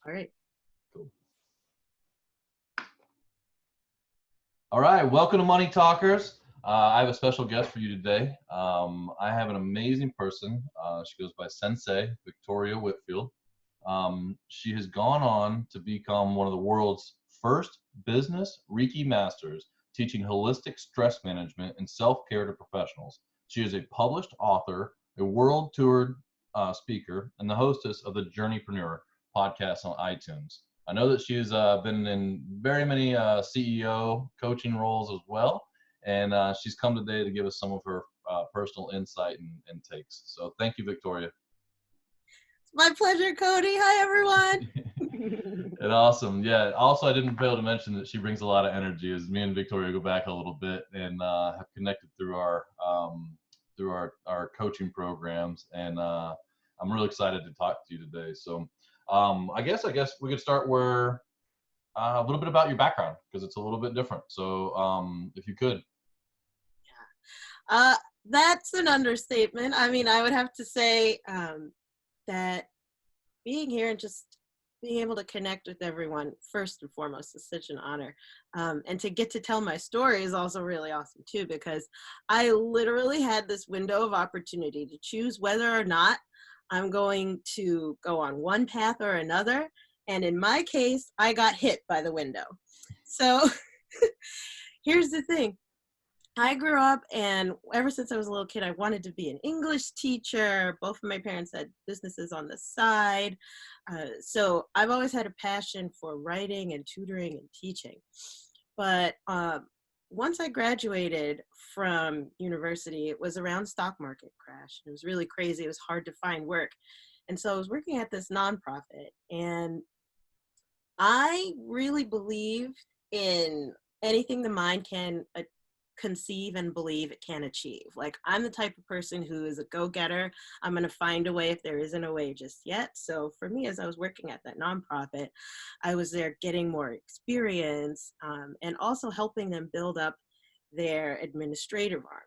All right. Cool. All right, welcome to Money Talkers. I have a special guest for you today. I have an amazing person. She goes by Sensei Victoria Whitfield. She has gone on to become one of the world's first business Reiki masters, teaching holistic stress management and self-care to professionals. She is a published author, a world toured speaker, and the hostess of the Journeypreneur podcast on iTunes. I know that she's been in very many CEO coaching roles as well, and she's come today to give us some of her personal insight and takes. So thank you, Victoria. My pleasure, Cody. Hi, everyone. And awesome. Yeah. Also, I didn't fail to mention that she brings a lot of energy. As me and Victoria go back a little bit and have connected through our coaching programs, and I'm really excited to talk to you today. So, I guess we could start where a little bit about your background, because it's a little bit different. So, if you could. That's an understatement. I mean, I would have to say that being here and just being able to connect with everyone, first and foremost, is such an honor. And to get to tell my story is also really awesome too, because I literally had this window of opportunity to choose whether or not I'm going to go on one path or another. And in my case, I got hit by the window. So here's the thing. I grew up, and ever since I was a little kid, I wanted to be an English teacher. Both of my parents had businesses on the side. So I've always had a passion for writing and tutoring and teaching. But once I graduated from university, it was around stock market crash. It was really crazy. It was hard to find work. And so I was working at this nonprofit, and I really believe in anything the mind can conceive and believe it can achieve. Like, I'm the type of person who is a go-getter. I'm going to find a way if there isn't a way just yet. So for me, as I was working at that nonprofit, I was there getting more experience and also helping them build up their administrative arm.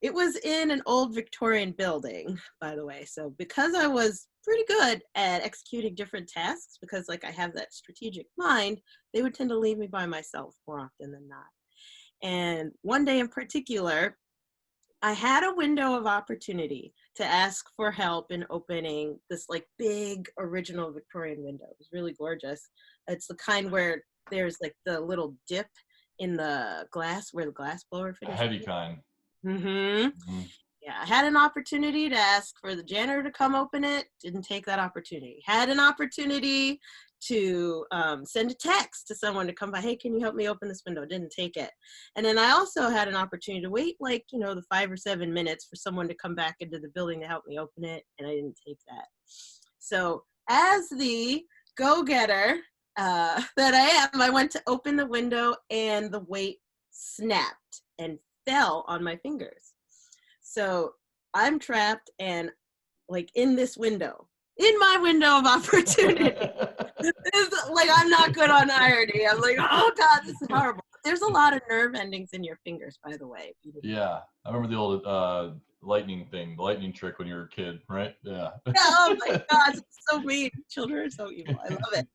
It was in an old Victorian building, by the way. So because I was pretty good at executing different tasks, because like I have that strategic mind, they would tend to leave me by myself more often than not. And one day in particular, I had a window of opportunity to ask for help in opening this like big original Victorian window. It was really gorgeous. It's the kind where there's like the little dip in the glass where the glass blower finishes. Heavy kind. Mm-hmm. Yeah, I had an opportunity to ask for the janitor to come open it. Didn't take that opportunity. Had an opportunity to send a text to someone to come by. Hey, can you help me open this window? Didn't take it. And then I also had an opportunity to wait like, the 5 or 7 minutes for someone to come back into the building to help me open it. And I didn't take that. So as the go-getter that I am, I went to open the window and the weight snapped and fell on my fingers. So I'm trapped and like in this window, in my window of opportunity. Like, I'm not good on irony. I'm like, oh God, this is horrible. There's a lot of nerve endings in your fingers, by the way. Yeah, I remember the old lightning thing, the lightning trick when you were a kid, right? Yeah. Yeah, oh my God, it's so mean. Children are so evil. I love it.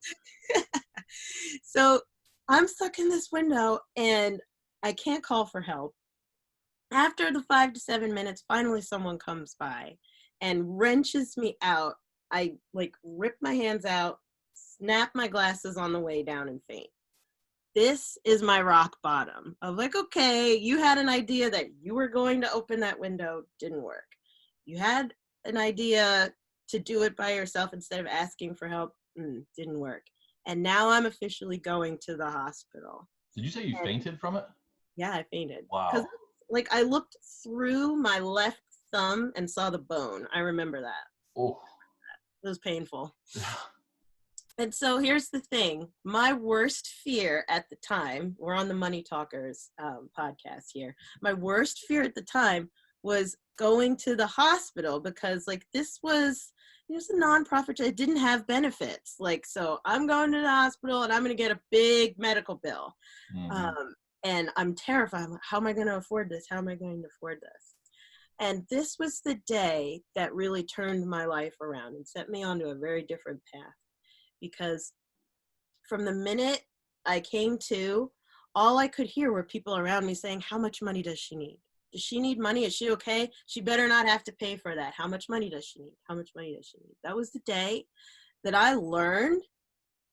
So I'm stuck in this window and I can't call for help. After the 5 to 7 minutes, finally someone comes by and wrenches me out. I like rip my hands out, snap my glasses on the way down and faint. This is my rock bottom of like, okay, you had an idea that you were going to open that window, didn't work. You had an idea to do it by yourself instead of asking for help, didn't work. And now I'm officially going to the hospital. Did you say you fainted from it? Yeah, I fainted. Wow. Like, I looked through my left thumb and saw the bone. I remember that. Oh. It was painful. And so here's the thing. My worst fear at the time, we're on the Money Talkers podcast here. My worst fear at the time was going to the hospital because like this was a nonprofit. It didn't have benefits. Like, so I'm going to the hospital and I'm going to get a big medical bill. Mm-hmm. And I'm terrified. I'm like, how am I going to afford this? How am I going to afford this? And this was the day that really turned my life around and set me onto a very different path. because from the minute I came to, all I could hear were people around me saying, how much money does she need? Does she need money? Is she okay? She better not have to pay for that. How much money does she need? How much money does she need? That was the day that I learned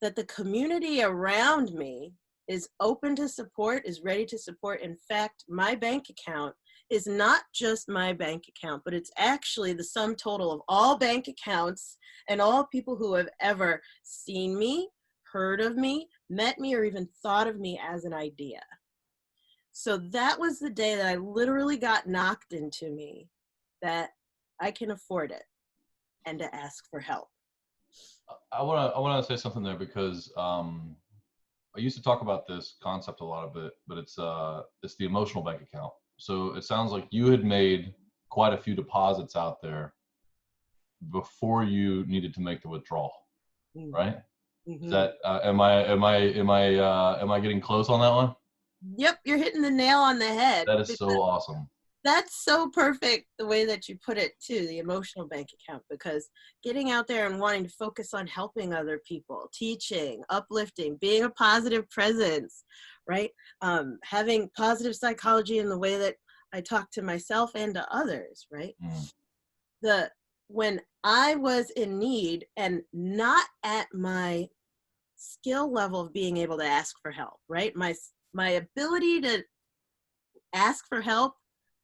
that the community around me is open to support, is ready to support. In fact, my bank account is not just my bank account, but it's actually the sum total of all bank accounts and all people who have ever seen me, heard of me, met me, or even thought of me as an idea. So that was the day that I literally got knocked into me that I can afford it and to ask for help. I wanna say something there because I used to talk about this concept a lot of it, but it's the emotional bank account. So it sounds like you had made quite a few deposits out there before you needed to make the withdrawal, right? Is Mm-hmm. that am I getting close on that one? Yep, you're hitting the nail on the head. That is so awesome. That's so perfect the way that you put it too, the emotional bank account, because getting out there and wanting to focus on helping other people, teaching, uplifting, being a positive presence, right? Having positive psychology in the way that I talk to myself and to others, right? When I was in need and not at my skill level of being able to ask for help, right? My ability to ask for help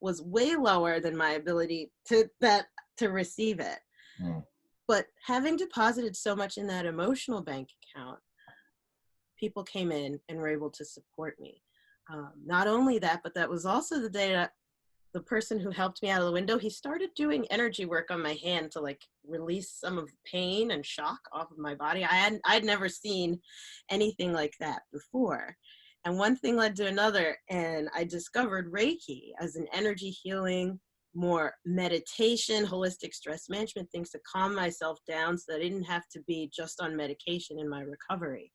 was way lower than my ability to receive it. Mm. But having deposited so much in that emotional bank account, people came in and were able to support me. Not only that, but that was also the day that the person who helped me out of the window, he started doing energy work on my hand to like release some of the pain and shock off of my body. I'd never seen anything like that before. And one thing led to another, and I discovered Reiki as an energy healing, more meditation, holistic stress management, things to calm myself down so that I didn't have to be just on medication in my recovery.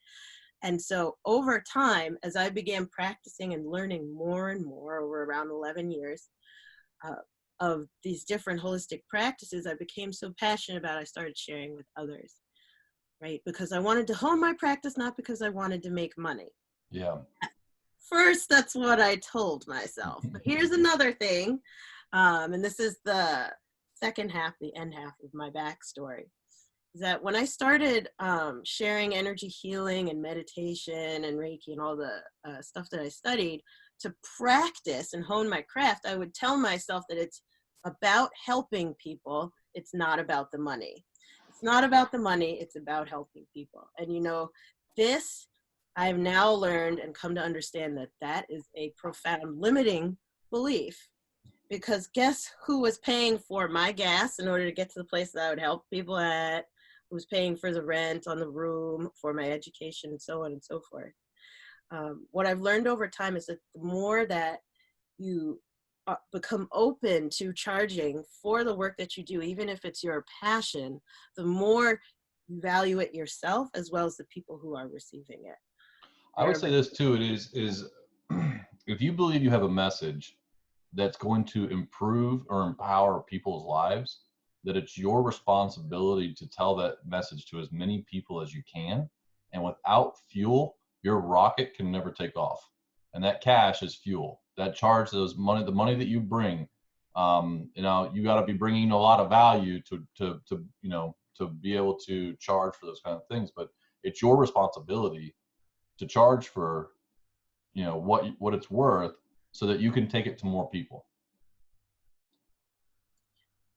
And so over time, as I began practicing and learning more and more over around 11 years, of these different holistic practices I became so passionate about, I started sharing with others, right? Because I wanted to hone my practice, not because I wanted to make money. Yeah. First, that's what I told myself. But here's another thing, and this is the second half, the end half of my backstory, is that when I started sharing energy healing and meditation and Reiki and all the stuff that I studied to practice and hone my craft, I would tell myself that it's about helping people. It's not about the money. It's not about the money. It's about helping people. And you know, this I've now learned and come to understand that that is a profound limiting belief, because guess who was paying for my gas in order to get to the place that I would help people at, who was paying for the rent on the room, for my education, and so on and so forth. What I've learned over time is that the more that you become open to charging for the work that you do, even if it's your passion, the more you value it yourself as well as the people who are receiving it. I would say this too. It is if you believe you have a message that's going to improve or empower people's lives, that it's your responsibility to tell that message to as many people as you can. And without fuel, your rocket can never take off. And that cash is fuel. That charge, the money that you bring, you got to be bringing a lot of value to be able to charge for those kind of things. But it's your responsibility to charge for, what it's worth, so that you can take it to more people.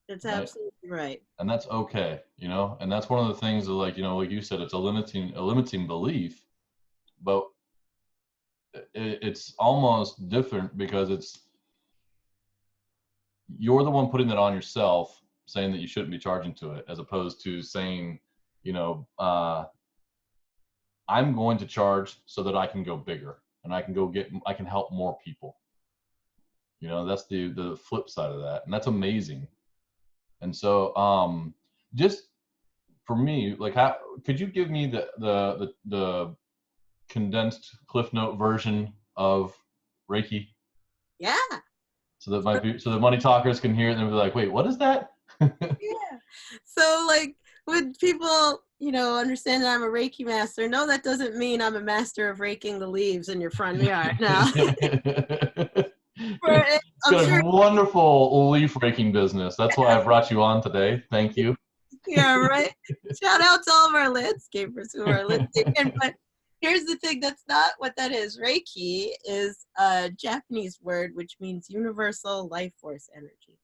That's Right? absolutely right. And that's okay, and that's one of the things that, like you said, it's a limiting belief, but it's almost different because you're the one putting that on yourself, saying that you shouldn't be charging to it, as opposed to saying, I'm going to charge so that I can go bigger and I can help more people. That's the flip side of that, and that's amazing. And so, just for me, like, how could you give me the condensed Cliff Note version of Reiki, Yeah. so that money talkers can hear it and be like, wait, what is that? Yeah. So like when people understand that I'm a Reiki master. No, that doesn't mean I'm a master of raking the leaves in your front yard. No. I'm Got sure. a wonderful leaf raking business. That's why I brought you on today. Thank you. Yeah, right. Shout out to all of our landscapers who are listening. But here's the thing, that's not what that is. Reiki is a Japanese word which means universal life force energy.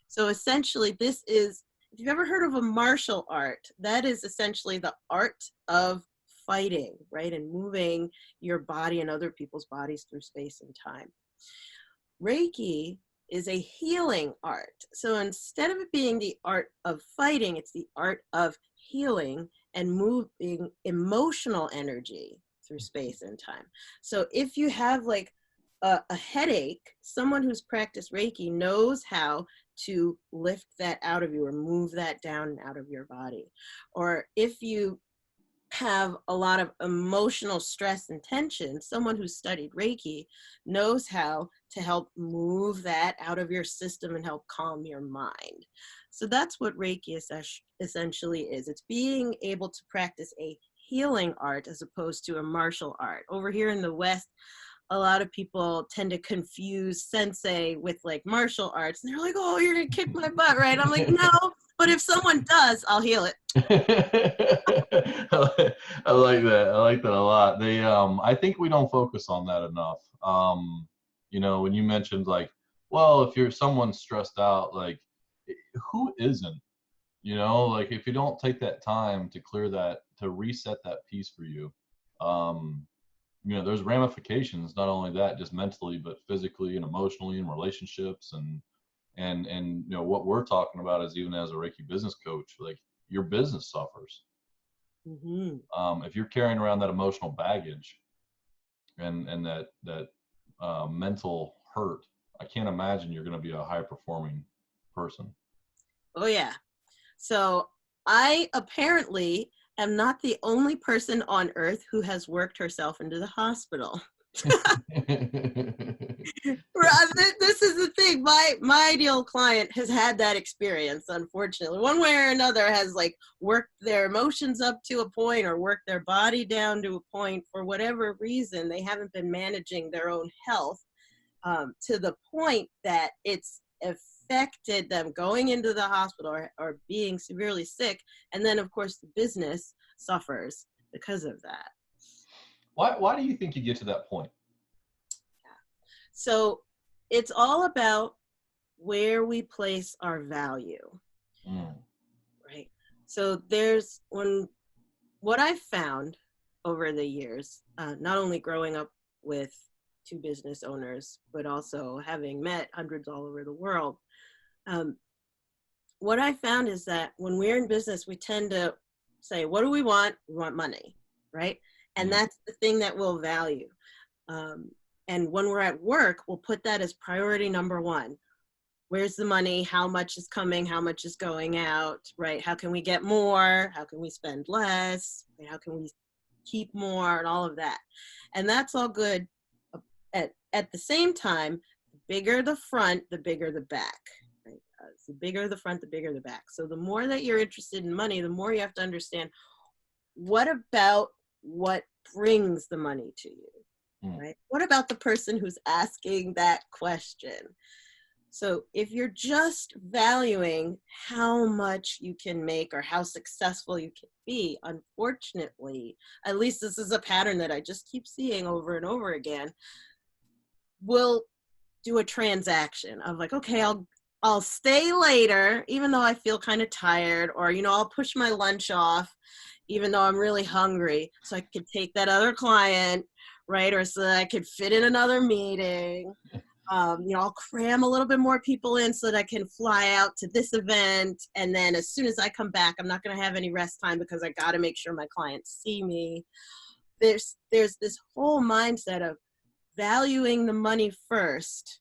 So essentially, this is, if you've ever heard of a martial art, that is essentially the art of fighting, right? And moving your body and other people's bodies through space and time. Reiki is a healing art. So instead of it being the art of fighting, it's the art of healing and moving emotional energy through space and time. So if you have like a headache, someone who's practiced Reiki knows how to lift that out of you or move that down and out of your body. Or if you have a lot of emotional stress and tension, someone who's studied Reiki knows how to help move that out of your system and help calm your mind. So that's what Reiki essentially is. It's being able to practice a healing art as opposed to a martial art. Over here in the West, a lot of people tend to confuse sensei with like martial arts. And they're like, oh, you're going to kick my butt, right? I'm like, no, but if someone does, I'll heal it. I like that. I like that a lot. I think we don't focus on that enough. When you mentioned like, well, if you're someone stressed out, like who isn't? Like if you don't take that time to clear that, to reset that piece for you, there's ramifications, not only that, just mentally, but physically and emotionally and relationships and what we're talking about is even as a Reiki business coach, like your business suffers. If you're carrying around that emotional baggage and that mental hurt, I can't imagine you're going to be a high performing person. Oh yeah. So I apparently am not the only person on earth who has worked herself into the hospital. This is the thing. My ideal client has had that experience, unfortunately. One way or another has like worked their emotions up to a point or worked their body down to a point for whatever reason. They haven't been managing their own health to the point that it's affected them going into the hospital or being severely sick. And then, of course, the business suffers because of that. Why do you think you get to that point? So it's all about where we place our value, right? So what I've found over the years, not only growing up with two business owners, but also having met hundreds all over the world, what I found is that when we're in business, we tend to say, what do we want? We want money, right? And that's the thing that we'll value. And when we're at work, we'll put that as priority number one. Where's the money? How much is coming? How much is going out, right? How can we get more? How can we spend less? How can we keep more and all of that? And that's all good. At the same time, the bigger the front, the bigger the back. Right? The bigger the front, the bigger the back. So the more that you're interested in money, the more you have to understand what about what brings the money to you. Right? What about the person who's asking that question? So if you're just valuing how much you can make or how successful you can be, unfortunately, at least this is a pattern that I just keep seeing over and over again, we'll do a transaction of like, okay, I'll stay later, even though I feel kind of tired, or, I'll push my lunch off, even though I'm really hungry, so I could take that other client, right? Or so that I could fit in another meeting. I'll cram a little bit more people in so that I can fly out to this event. And then as soon as I come back, I'm not going to have any rest time because I got to make sure my clients see me. There's this whole mindset of valuing the money first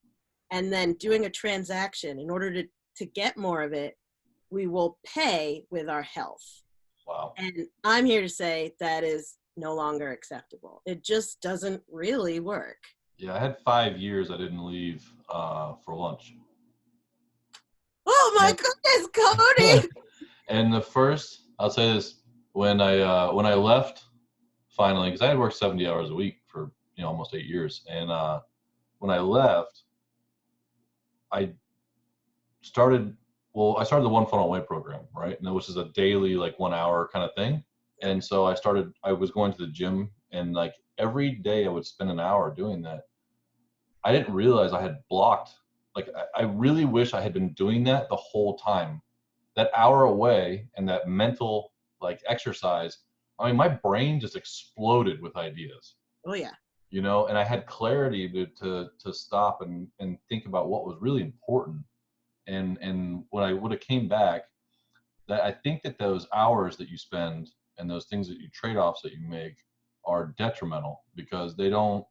and then doing a transaction. In order to get more of it, we will pay with our health. Wow. And I'm here to say that is no longer acceptable. It just doesn't really work. Yeah, I had 5 years I didn't leave for lunch. Oh my goodness, Cody! And I'll say this, when I left finally, because I had worked 70 hours a week for almost 8 years, and when I left, I started I started the One Funnel Away program, right? And which is a daily, like, 1 hour kind of thing. And so I was going to the gym, and like every day I would spend an hour doing that. I didn't realize I had blocked, like, I really wish I had been doing that the whole time. That hour away and that mental, like, exercise, I mean, my brain just exploded with ideas, Oh yeah. and I had clarity to stop and think about what was really important. And when I would have came back, that I think that those hours that you spend and those things that you trade-offs that you make are detrimental, because they don't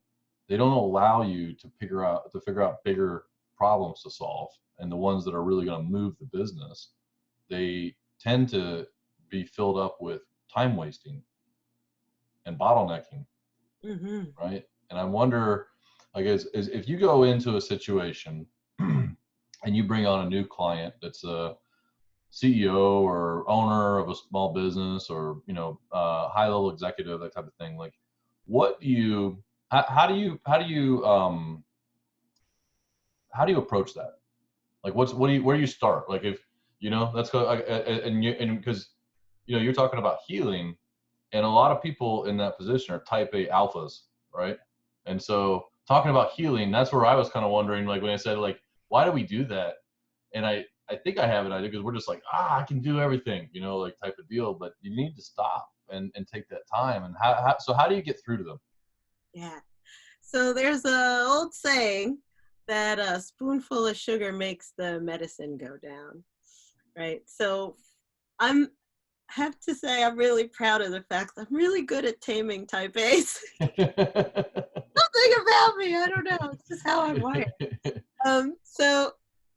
allow you to figure out bigger problems to solve, and the ones that are really going to move the business. They tend to be filled up with time wasting and bottlenecking, Mm-hmm. right? And I wonder, like, is if you go into a situation and you bring on a new client that's a CEO or owner of a small business, or high level executive, that type of thing, like, what do you how do you approach that? Like, where do you start? Like, if let's go, and because you're talking about healing, and a lot of people in that position are type A alphas, right? And so talking about healing, that's where I was kind of wondering, like, when I said, like, why do we do that? And I think I have an idea, because we're just like, I can do everything, like, type of deal. But you need to stop and take that time. And how do you get through to them? Yeah. So there's a old saying that a spoonful of sugar makes the medicine go down, right? So I'm have to say I'm really proud of the fact that I'm really good at taming type A's. Something about me, I don't know. It's just how I'm wired. So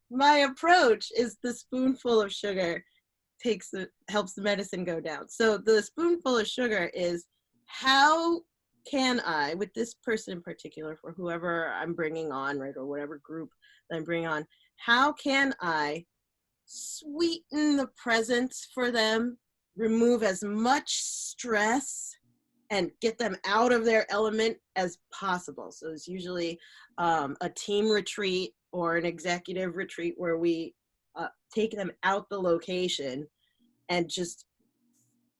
my approach is the spoonful of sugar helps the medicine go down. So the spoonful of sugar is, how can I, with this person in particular, for whoever I'm bringing on, right, or whatever group that I'm bringing on, how can I sweeten the presence for them, remove as much stress, and get them out of their element as possible? So it's usually a team retreat or an executive retreat where we take them out the location and just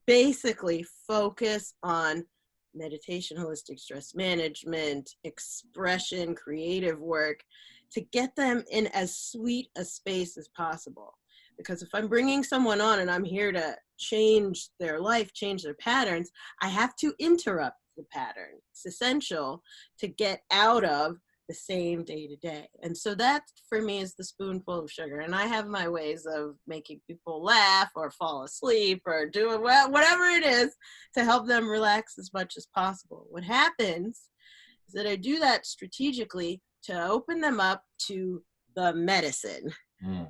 basically focus on meditation, holistic stress management, expression, creative work, to get them in as sweet a space as possible. Because if I'm bringing someone on and I'm here to change their life, change their patterns, I have to interrupt the pattern. It's essential to get out of the same day to day. And so that for me is the spoonful of sugar. And I have my ways of making people laugh or fall asleep or do whatever it is to help them relax as much as possible. What happens is that I do that strategically to open them up to the medicine. Mm.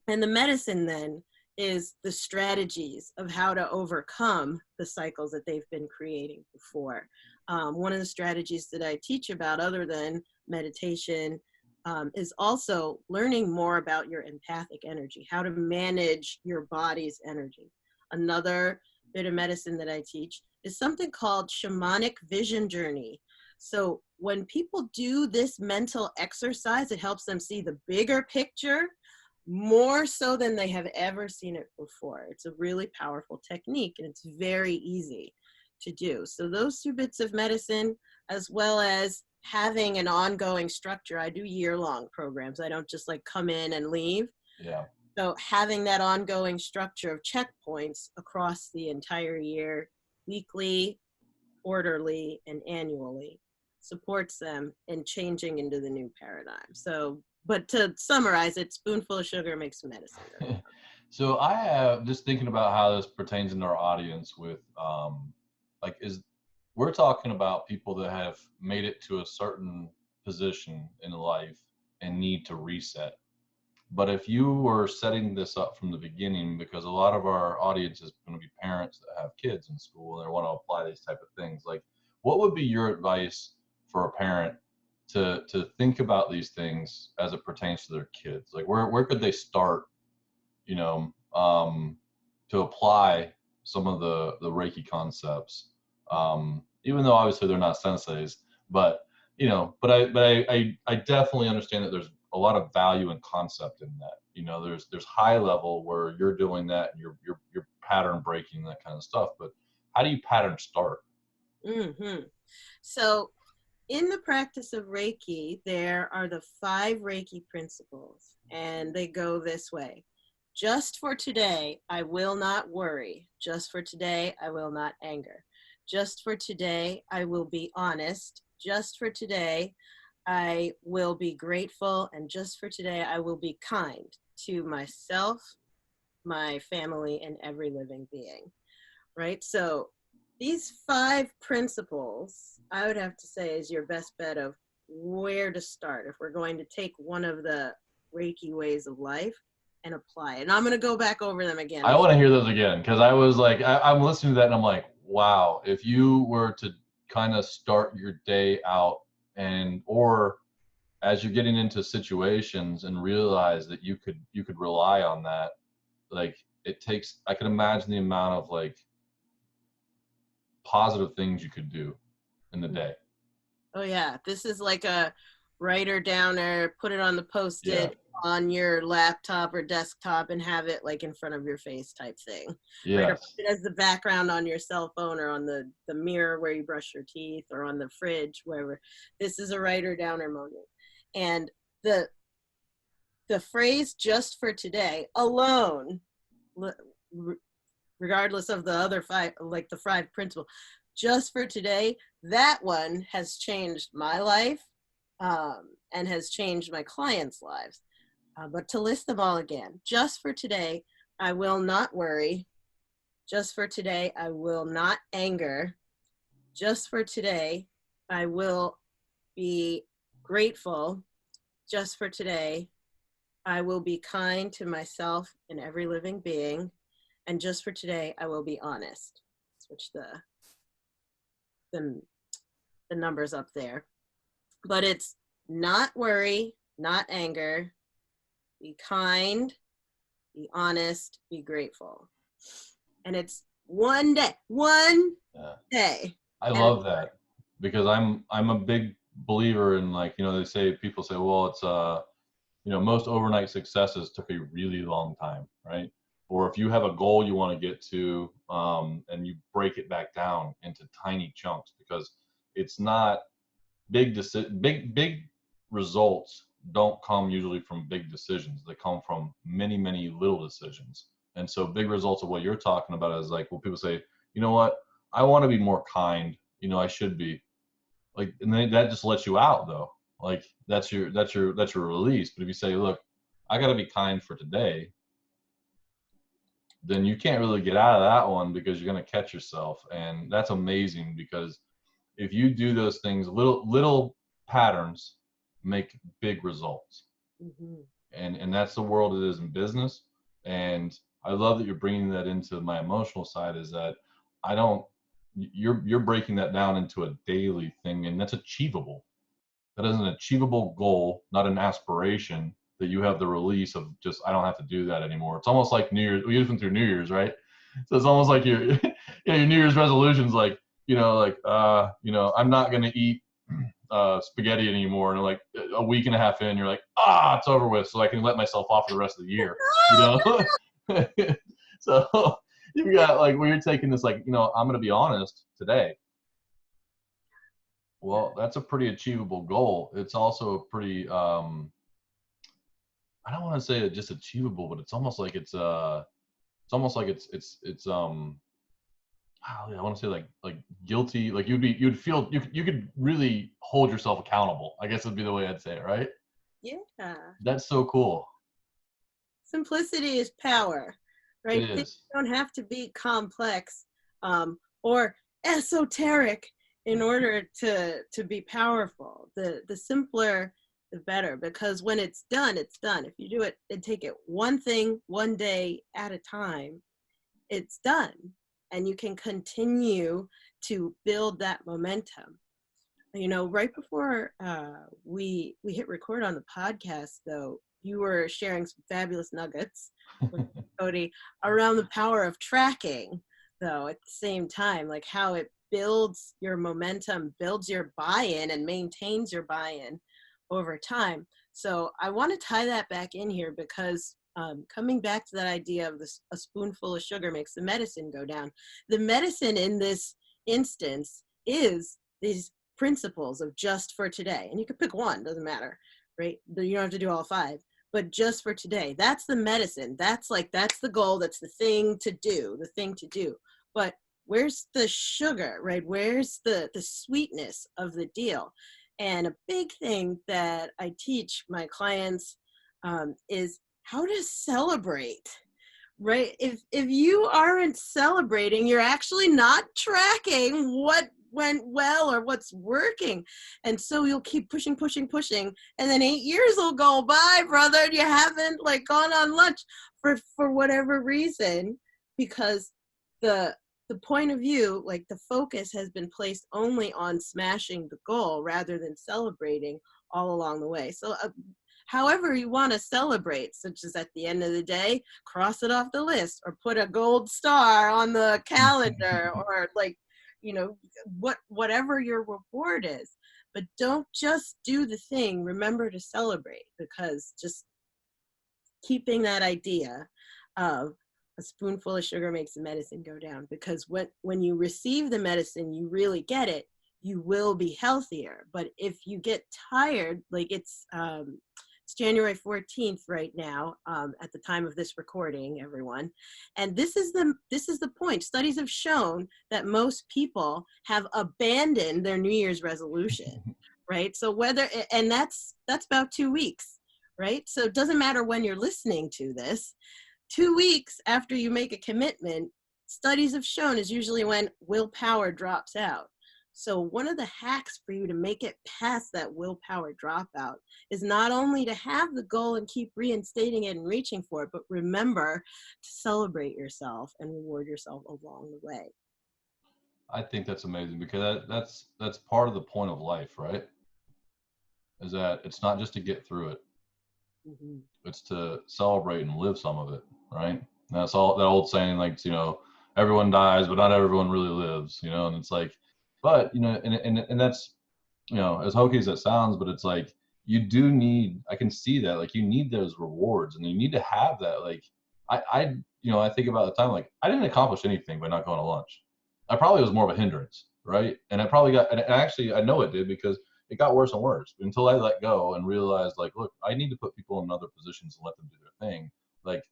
And the medicine then is the strategies of how to overcome the cycles that they've been creating before. One of the strategies that I teach about, other than meditation, is also learning more about your empathic energy, how to manage your body's energy. Another bit of medicine that I teach is something called shamanic vision journey. So when people do this mental exercise, it helps them see the bigger picture more so than they have ever seen it before. It's a really powerful technique, and it's very easy to do. So those two bits of medicine, as well as having an ongoing structure. I do year-long programs. I don't just like come in and leave. Yeah. So having that ongoing structure of checkpoints across the entire year, weekly, quarterly, and annually, supports them in changing into the new paradigm. So, but to summarize it, spoonful of sugar makes medicine go. So I have just thinking about how this pertains in our audience with, like, we're talking about people that have made it to a certain position in life and need to reset. But if you were setting this up from the beginning, because a lot of our audience is going to be parents that have kids in school and they want to apply these type of things, like, what would be your advice for a parent to think about these things as it pertains to their kids? Like, where could they start, you know, to apply some of the Reiki concepts. Even though obviously they're not senseis, but I definitely understand that there's a lot of value and concept in that. There's high level where you're doing that and you're pattern breaking, that kind of stuff. But how do you pattern start? Mm-hmm. So in the practice of Reiki, there are the 5 Reiki principles, and they go this way. Just for today, I will not worry. Just for today, I will not anger. Just for today, I will be honest. Just for today, I will be grateful. And just for today, I will be kind to myself, my family, and every living being. Right? So these 5 principles, I would have to say, is your best bet of where to start if we're going to take one of the Reiki ways of life and apply it. And I'm going to go back over them again. I want to hear those again, because I was like, I'm listening to that and I'm like, wow, if you were to kind of start your day out or as you're getting into situations and realize that you could rely on that, like I can imagine the amount of like positive things you could do in the day. Oh yeah, this is like a writer downer, put it on the post-it on your laptop or desktop and have it like in front of your face type thing. Yes. Right? Or put it as the background on your cell phone or on the mirror where you brush your teeth or on the fridge, wherever. This is a writer downer moment. And the phrase "just for today" alone, regardless of the other 5, like the 5 principles, just for today, that one has changed my life and has changed my clients' lives. But to list them all again, just for today, I will not worry. Just for today, I will not anger. Just for today, I will be grateful. Just for today, I will be kind to myself and every living being. And just for today, I will be honest. Switch the numbers up there. But it's not worry, not anger, be kind, be honest, be grateful. And it's one day. I love that, because I'm a big believer in, like, people say, well, it's most overnight successes took a really long time, right? Or if you have a goal you want to get to, and you break it back down into tiny chunks, because it's not big results don't come usually from big decisions. They come from many little decisions. And so big results of what you're talking about is like, well, people say, you know what, I want to be more kind, I should be like, and then that just lets you out though. Like that's your release. But if you say, look, I got to be kind for today, then you can't really get out of that one, because you're going to catch yourself. And that's amazing, because if you do those things, little patterns make big results. Mm-hmm. And that's the world it is in business. And I love that you're bringing that into my emotional side, is that you're breaking that down into a daily thing, and that's achievable. That is an achievable goal, not an aspiration that you have the release of just, I don't have to do that anymore. It's almost like New Year's. We just went through New Year's, right? So it's almost like your your New Year's resolutions, like, I'm not going to eat spaghetti anymore. And like a week and a half in, you're like, it's over with, so I can let myself off for the rest of the year. So you've got, like, where you're taking this, like, I'm going to be honest today. Well, that's a pretty achievable goal. It's also a pretty, I don't want to say it just achievable, but it's almost like it's I want to say like guilty, like you'd feel you could really hold yourself accountable, I guess would be the way I'd say it, right? Yeah. That's so cool. Simplicity is power, right? It is. Things don't have to be complex or esoteric in order to be powerful. The simpler, the better, because when it's done, it's done. If you do it and take it one thing, one day at a time, it's done. And you can continue to build that momentum. Right before we hit record on the podcast, though, you were sharing some fabulous nuggets with Cody around the power of tracking, though, at the same time, like how it builds your momentum, builds your buy-in, and maintains your buy-in over time. So I want to tie that back in here because coming back to that idea of this, a spoonful of sugar makes the medicine go down. The medicine in this instance is these principles of just for today. And you can pick one, doesn't matter, right? You don't have to do all five, but just for today. That's the medicine. That's the goal. That's the thing to do, the thing to do. But where's the sugar, right? Where's the sweetness of the deal? And a big thing that I teach my clients is how to celebrate, right? If you aren't celebrating, you're actually not tracking what went well or what's working. And so you'll keep pushing, pushing, pushing. And then 8 years will go by, brother, and you haven't like gone on lunch for whatever reason, because the point of view, like the focus has been placed only on smashing the goal rather than celebrating all along the way. So however you want to celebrate, such as at the end of the day, cross it off the list or put a gold star on the calendar or like, you know, whatever your reward is. But don't just do the thing, remember to celebrate, because just keeping that idea of a spoonful of sugar makes the medicine go down, because when you receive the medicine, you really get it, you will be healthier. But if you get tired, like it's January 14th right now, at the time of this recording, everyone. And this is the point. Studies have shown that most people have abandoned their New Year's resolution, right? So and that's about 2 weeks, right? So it doesn't matter when you're listening to this. 2 weeks after you make a commitment, studies have shown is usually when willpower drops out. So one of the hacks for you to make it past that willpower dropout is not only to have the goal and keep reinstating it and reaching for it, but remember to celebrate yourself and reward yourself along the way. I think that's amazing, because that's part of the point of life, right? Is that it's not just to get through it. Mm-hmm. It's to celebrate and live some of it, right? And that's all that old saying, like, everyone dies, but not everyone really lives, and it's like, but, and that's, as hokey as that sounds, but it's like, you do need, I can see that, like, you need those rewards, and you need to have that. Like, I think about the time, like, I didn't accomplish anything by not going to lunch. I probably was more of a hindrance, right? And I probably and actually, I know it did, because it got worse and worse until I let go and realized, like, look, I need to put people in other positions and let them do their thing. Like,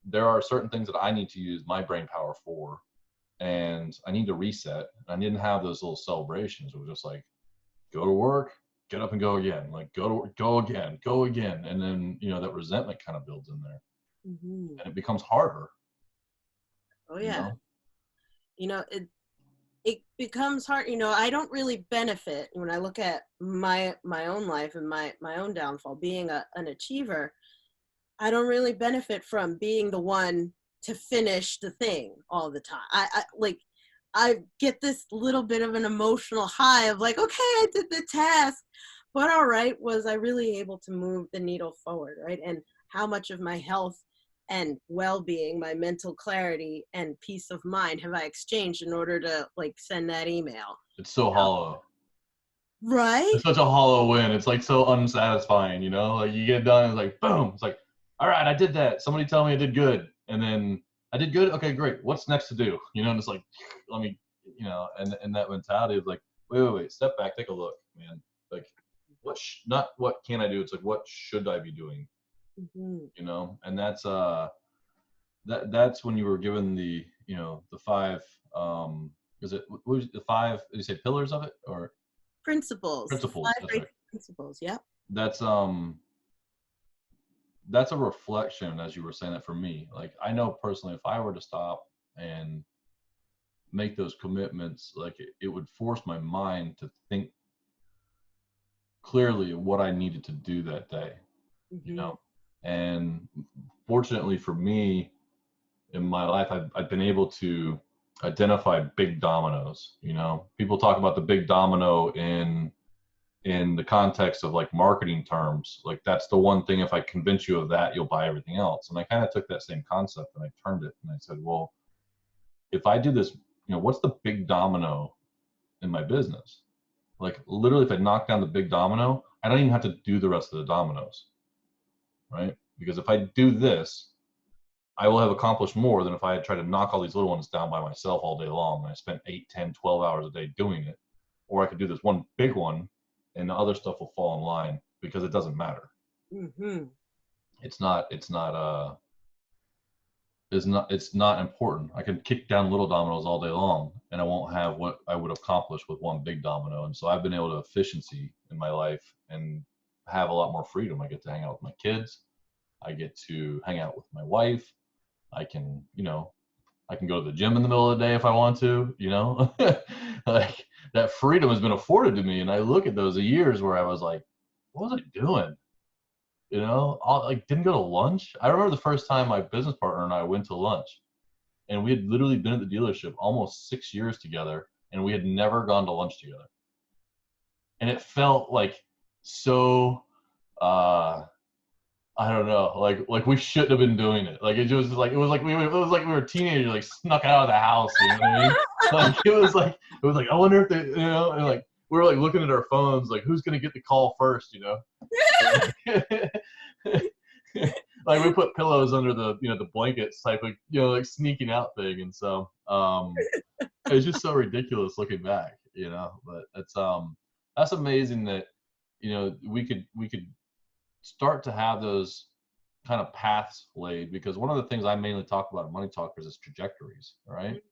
there are certain things that I need to use my brain power for, and I need to reset. I didn't have those little celebrations. It was just like, go to work, get up and go again. Like, go to work, go again. And then, that resentment kind of builds in there, Mm-hmm. and it becomes harder, Oh you yeah. know? It becomes hard. I don't really benefit when I look at my own life and my own downfall. Being an achiever, I don't really benefit from being the one to finish the thing all the time. I get this little bit of an emotional high of like, okay, I did the task, but all right, was I really able to move the needle forward, right? And how much of my health and well-being, my mental clarity and peace of mind have I exchanged in order to like send that email? It's so hollow. Right? It's such a hollow win. It's like so unsatisfying, Like, you get it done, it's like, boom. It's like, all right, I did that. Somebody tell me I did good. And then I did good. Okay, great. What's next to do? And it's like, let me, and that mentality of like, wait, step back, take a look, man. Like, not what can I do? It's like, what should I be doing? Mm-hmm. And that's when you were given the, the five, is it, what was it, the five, did you say pillars of it, or Principles, the principles? five That's Reiki right. principles. Yep. That's that's a reflection, as you were saying that, for me. Like, I know personally, if I were to stop and make those commitments, like, it would force my mind to think clearly of what I needed to do that day, you Mm-hmm. know. And fortunately for me, in my life, I've been able to identify big dominoes. People talk about the big domino in the context of like marketing terms. Like, that's the one thing, if I convince you of that, you'll buy everything else. And I kind of took that same concept and I turned it and I said, well, if I do this, what's the big domino in my business? Like literally, if I knock down the big domino, I don't even have to do the rest of the dominoes, right? Because if I do this, I will have accomplished more than if I had tried to knock all these little ones down by myself all day long. And I spent 8, 10, 12 hours a day doing it. Or I could do this one big one and the other stuff will fall in line because it doesn't matter. Mm-hmm. It's not important. I can kick down little dominoes all day long and I won't have what I would accomplish with one big domino. And so I've been able to efficiency in my life and have a lot more freedom. I get to hang out with my kids. I get to hang out with my wife. I can, I can go to the gym in the middle of the day if I want to, like that freedom has been afforded to me. And I look at those years where I was like, what was I doing? Like didn't go to lunch. I remember the first time my business partner and I went to lunch, and we had literally been at the dealership almost 6 years together, and we had never gone to lunch together. And it felt like so, I don't know, like we shouldn't have been doing it. Like it was like we were teenagers, like snuck out of the house. You know what I mean? Like it was like I wonder if they, and like we were like looking at our phones, like who's gonna get the call first, Like we put pillows under the the blankets type of like sneaking out thing, and so it's just so ridiculous looking back, But it's that's amazing that we could start to have those kind of paths laid, because one of the things I mainly talk about in Money Talkers is trajectories, right?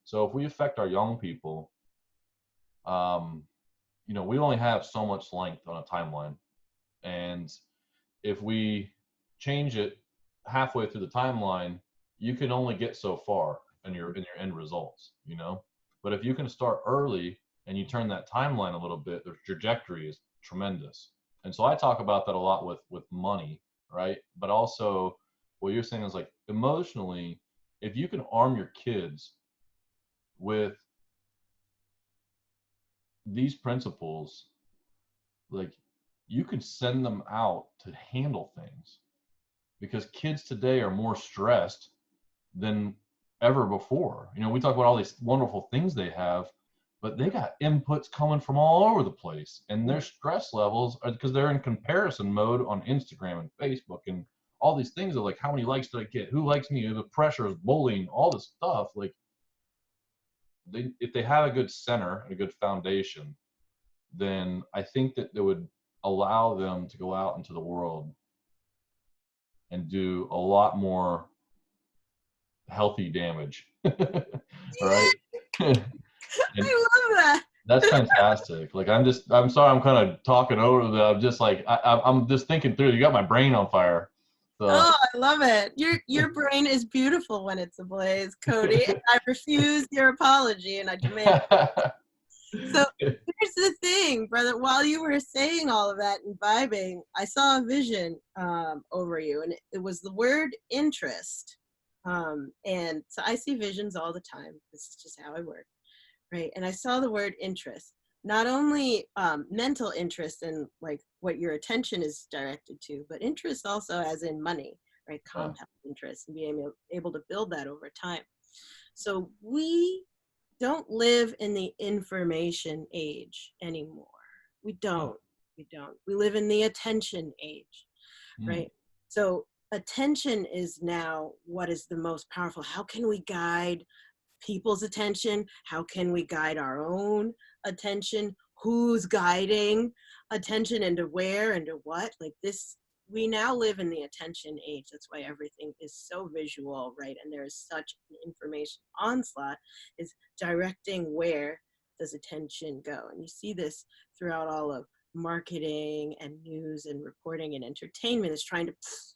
So if we affect our young people, we only have so much length on a timeline, and if we change it halfway through the timeline, you can only get so far in your end results, But if you can start early and you turn that timeline a little bit, the trajectory is tremendous. And so I talk about that a lot with money, right? But also what you're saying is like emotionally, if you can arm your kids with these principles, like you can send them out to handle things, because kids today are more stressed than ever before. We talk about all these wonderful things they have, but they got inputs coming from all over the place, and their stress levels are because they're in comparison mode on Instagram and Facebook and all these things of like, how many likes did I get? Who likes me? The pressure is bullying, all this stuff. Like if they have a good center and a good foundation, then I think that they would allow them to go out into the world and do a lot more healthy damage. Right? And I love that. that's fantastic. Like I'm sorry, I'm kind of talking over that. I'm just like I'm just thinking through. You got my brain on fire. So. Oh, I love it. Your brain is beautiful when it's ablaze, Cody. And I refuse your apology, and I demand. So here's the thing, brother. While you were saying all of that and vibing, I saw a vision over you, and it was the word interest. And so I see visions all the time. This is just how I work, right? And I saw the word interest. Not only mental interest in like what your attention is directed to, but interest also as in money, right? Compound interest, and being able to build that over time. So we don't live in the information age anymore. We don't. We live in the attention age, right? So attention is now what is the most powerful. How can we guide people's attention? How can we guide our own attention? Who's guiding attention, and to where and to what? Like this, we now live in the attention age. That's why everything is so visual, right? And there is such an information onslaught, is directing where does attention go. And you see this throughout all of marketing and news and reporting and entertainment, is trying to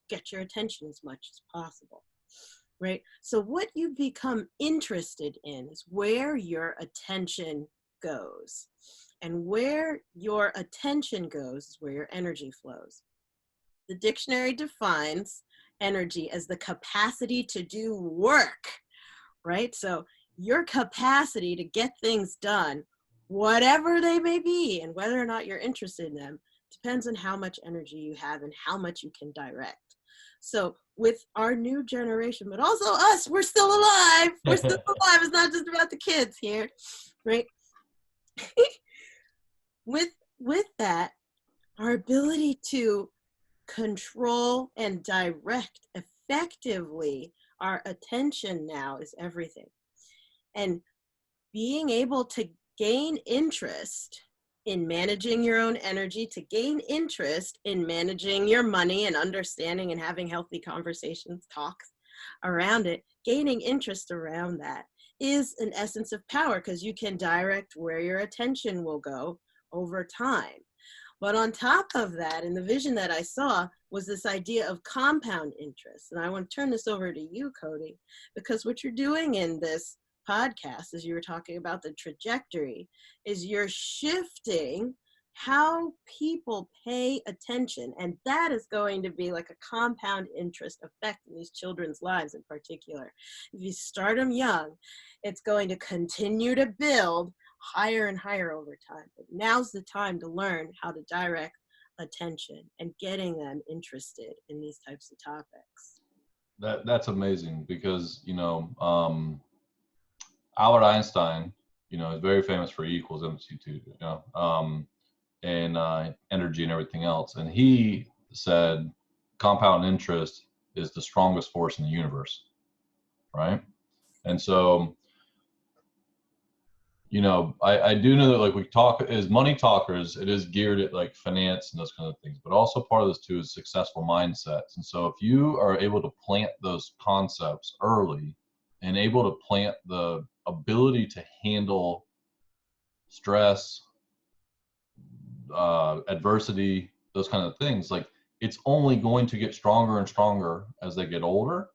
get your attention as much as possible. Right? So what you become interested in is where your attention goes. And where your attention goes is where your energy flows. The dictionary defines energy as the capacity to do work, right? So your capacity to get things done, whatever they may be, and whether or not you're interested in them, depends on how much energy you have and how much you can direct. So with our new generation, but also us, we're still alive. We're still alive. It's not just about the kids here, right? with that, our ability to control and direct effectively our attention now is everything. And being able to gain interest in managing your own energy, to gain interest in managing your money and understanding and having healthy conversations, talks around it, gaining interest around that is an essence of power, because you can direct where your attention will go over time. But on top of that, and the vision that I saw was this idea of compound interest. And I want to turn this over to you, Cody, because what you're doing in this podcast, as you were talking about the trajectory, is you're shifting how people pay attention. And that is going to be like a compound interest effect in these children's lives in particular. If you start them young, it's going to continue to build higher and higher over time. But now's the time to learn how to direct attention and getting them interested in these types of topics. That's amazing, because Albert Einstein, is very famous for E equals MC2, and energy and everything else. And he said compound interest is the strongest force in the universe, right? And so, I do know that, like, we talk as money talkers, it is geared at like finance and those kind of things, but also part of this too is successful mindsets. And so if you are able to plant those concepts early and able to plant the ability to handle stress, adversity, those kind of things, like, it's only going to get stronger and stronger as they get older.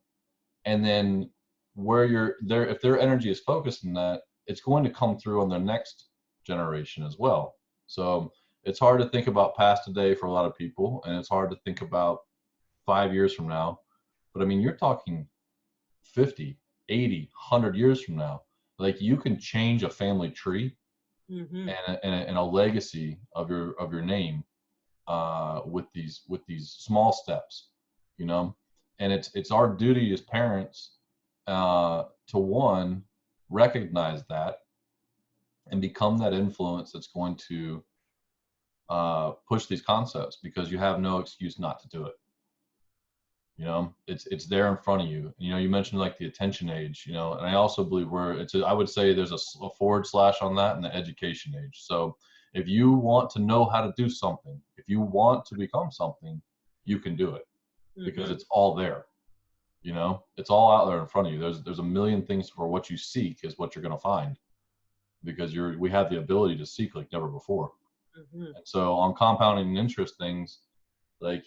And then where you're there, if their energy is focused in that, it's going to come through on their next generation as well. So it's hard to think about past today for a lot of people, and it's hard to think about 5 years from now. But I mean, you're talking 50, 80, 100 years from now. Like, you can change a family tree and a legacy of your name with these small steps, and it's our duty as parents to, one, recognize that and become that influence that's going to push these concepts, because you have no excuse not to do it. It's there in front of you. You mentioned like the attention age, and I also believe I would say there's a forward slash on that in the education age. So if you want to know how to do something, if you want to become something, you can do it, because it's all there. It's all out there in front of you. There's a million things for what you seek is what you're going to find, because we have the ability to seek like never before. And so on compounding and interest things, like,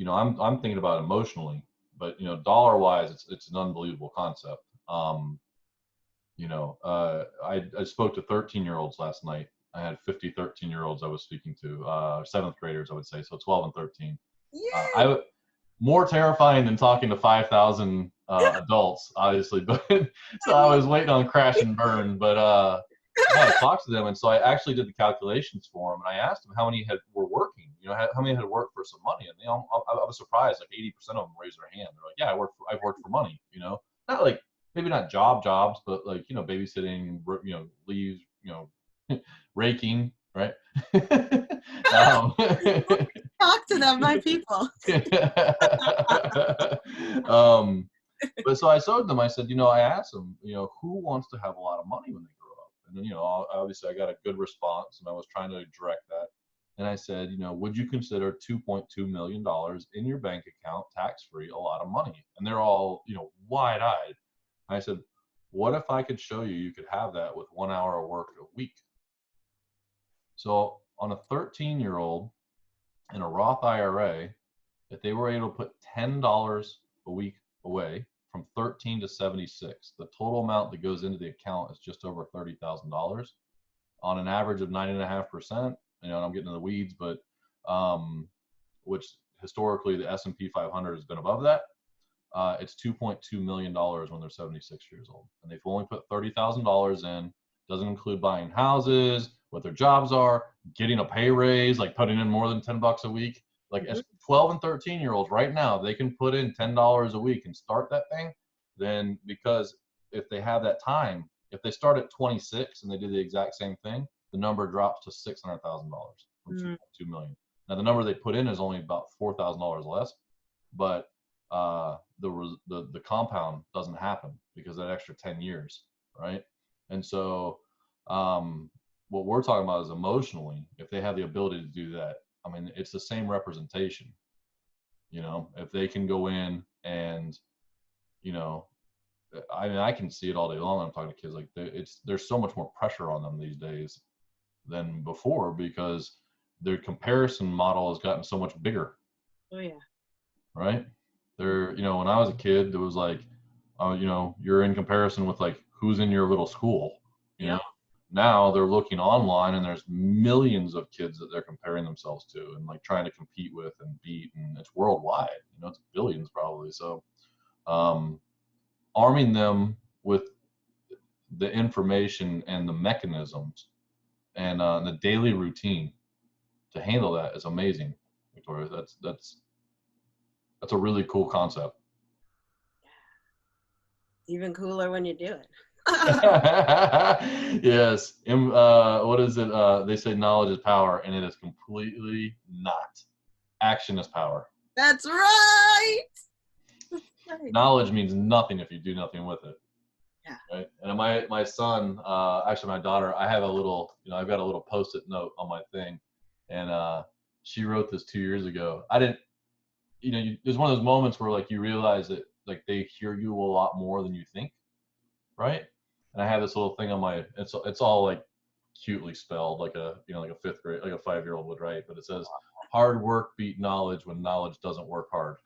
I'm thinking about emotionally, but dollar wise, it's an unbelievable concept. I spoke to 13-year-olds last night. I had 50 13-year-olds I was speaking to, seventh graders, I would say, so 12 and 13. Yeah. More terrifying than talking to 5,000 adults, obviously, but so I was waiting on crash and burn. But I talked to them, and so I actually did the calculations for them, and I asked them how many were working. How many had worked for some money, and I was surprised. Like 80% of them raised their hand. They're like, "Yeah, I've worked for money." Not like, maybe not jobs, but like, babysitting, leaves, raking, right? Talk to them, my people. But so I showed them, I said, I asked them, who wants to have a lot of money when they grow up? And then, obviously I got a good response, and I was trying to direct that. And I said, would you consider $2.2 million in your bank account tax-free a lot of money? And they're all, wide-eyed. I said, what if I could show you could have that with 1 hour of work a week? So on a 13-year-old in a Roth IRA, if they were able to put $10 a week away from 13 to 76, the total amount that goes into the account is just over $30,000 on an average of 9.5%. And I'm getting in the weeds, but which historically the S&P 500 has been above that. It's $2.2 million when they're 76 years old, and they've only put $30,000 in. Doesn't include buying houses, what their jobs are, getting a pay raise, like putting in more than $10 a week. Like Mhm. as 12 and 13-year-olds right now, they can put in $10 a week and start that thing. Then because if they have that time, if they start at 26 and they do the exact same thing, the number drops to $600,000 from Mm. 2.2 million. Now the number they put in is only about $4,000 less, but the compound doesn't happen because that extra 10 years, right? And so what we're talking about is emotionally, if they have the ability to do that, I mean, it's the same representation. If they can go in and, you know, I mean, I can see it all day long. I'm talking to kids like there's so much more pressure on them these days than before because their comparison model has gotten so much bigger, Oh yeah. right? When I was a kid, there was like, you're in comparison with like who's in your little school, you know. Yep. Now they're looking online and there's millions of kids that they're comparing themselves to and like trying to compete with and beat, and it's worldwide, it's billions probably. So um, arming them with the information and the mechanisms and the daily routine to handle that is amazing, Victoria. That's a really cool concept. Even cooler when you do it. Yes. What is it? They say knowledge is power, and it is completely not. Action is power. That's right. That's right. Knowledge means nothing if you do nothing with it. Yeah. Right. And my son, actually my daughter, I have a little, I've got a little post-it note on my thing, and she wrote this 2 years ago. I didn't, there's one of those moments where like you realize that like they hear you a lot more than you think, right? And I have this little thing on my, it's all like cutely spelled like like a fifth grade, like a 5-year-old would write, but it says, "Hard work beat knowledge when knowledge doesn't work hard."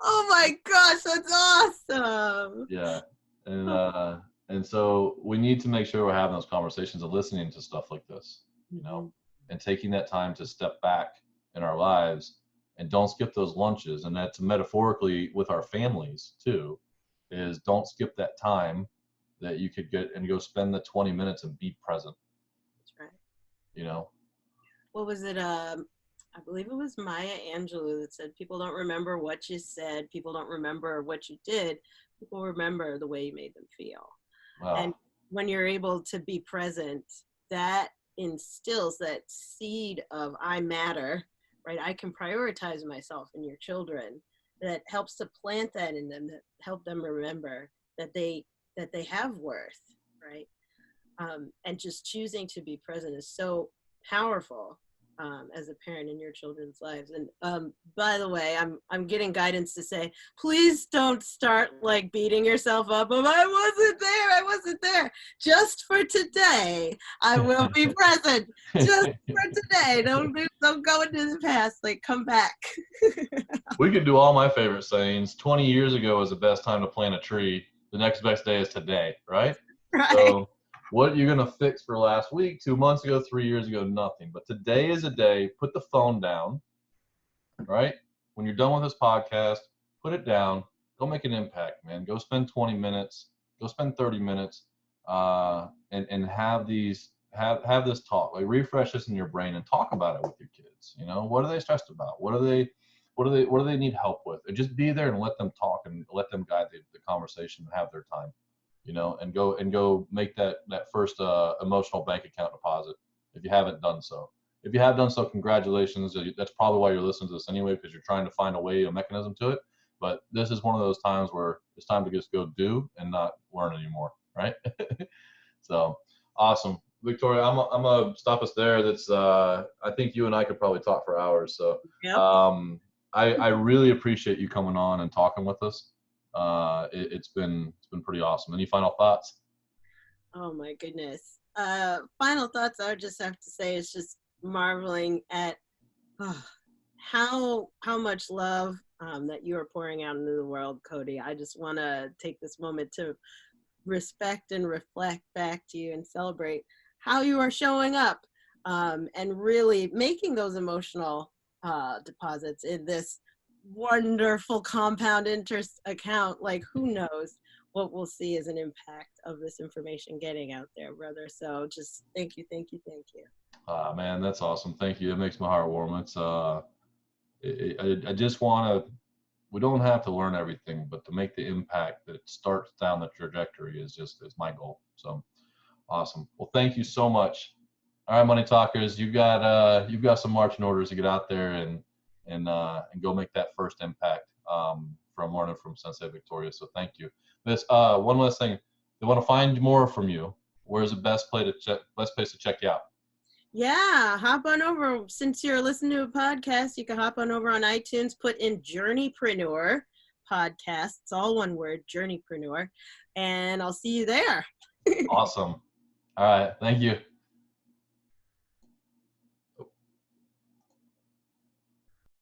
Oh my gosh, that's awesome. Yeah. And so we need to make sure we're having those conversations and listening to stuff like this, Mhm. and taking that time to step back in our lives and don't skip those lunches. And that's metaphorically with our families too, is don't skip that time that you could get and go spend the 20 minutes and be present, That's right. you know? What was it? I believe it was Maya Angelou that said, "People don't remember what you said. People don't remember what you did. People remember the way you made them feel." And Wow. when you're able to be present, that instills that seed of I matter, right? I can prioritize myself and your children. That helps to plant that in them, that help them remember that they have worth, right? And just choosing to be present is so powerful as a parent in your children's lives. And by the way, I'm getting guidance to say, please don't start like beating yourself up of I wasn't there. Just for today, I will be present. Just for today. Don't go into the past. Like come back. We could do all my favorite sayings. 20 years ago was the best time to plant a tree. The next best day is today, right? Right. So what you're going to fix for last week, 2 months ago, 3 years ago, nothing. But today is a day. Put the phone down, right? When you're done with this podcast, put it down. Go make an impact, man. Go spend 20 minutes. Go spend 30 minutes, and have this talk. Like refresh this in your brain and talk about it with your kids. What are they stressed about? What do they need help with? And just be there and let them talk and let them guide the conversation and have their time. And go make that first emotional bank account deposit if you haven't done so. If you have done so, congratulations. That's probably why you're listening to this anyway, because you're trying to find a mechanism to it. But this is one of those times where it's time to just go do and not learn anymore, right? So awesome, Victoria. I'm gonna stop us there. I think you and I could probably talk for hours. So Yep. I really appreciate you coming on and talking with us. It's been pretty awesome. Any final thoughts? Oh my goodness. Final thoughts I would just have to say is just marveling at oh, how much love that you are pouring out into the world, Cody. I just want to take this moment to respect and reflect back to you and celebrate how you are showing up and really making those emotional deposits in this wonderful compound interest account. Like who knows what we'll see as an impact of this information getting out there, brother. So just thank you, thank you, thank you. Man, that's awesome. Thank you. It makes my heart warm. It's I just want to. We don't have to learn everything, but to make the impact that starts down the trajectory is my goal. So awesome. Well, thank you so much. All right, Money Talkers, you've got some marching orders to get out there and go make that first impact from learning from Sensei Victoria. So thank you. This one last thing. They want to find more from you. Where's the best place to check you out? Yeah, hop on over. Since you're listening to a podcast, you can hop on over on iTunes, put in Journeypreneur podcast. It's all one word, Journeypreneur, and I'll see you there. Awesome. All right. Thank you.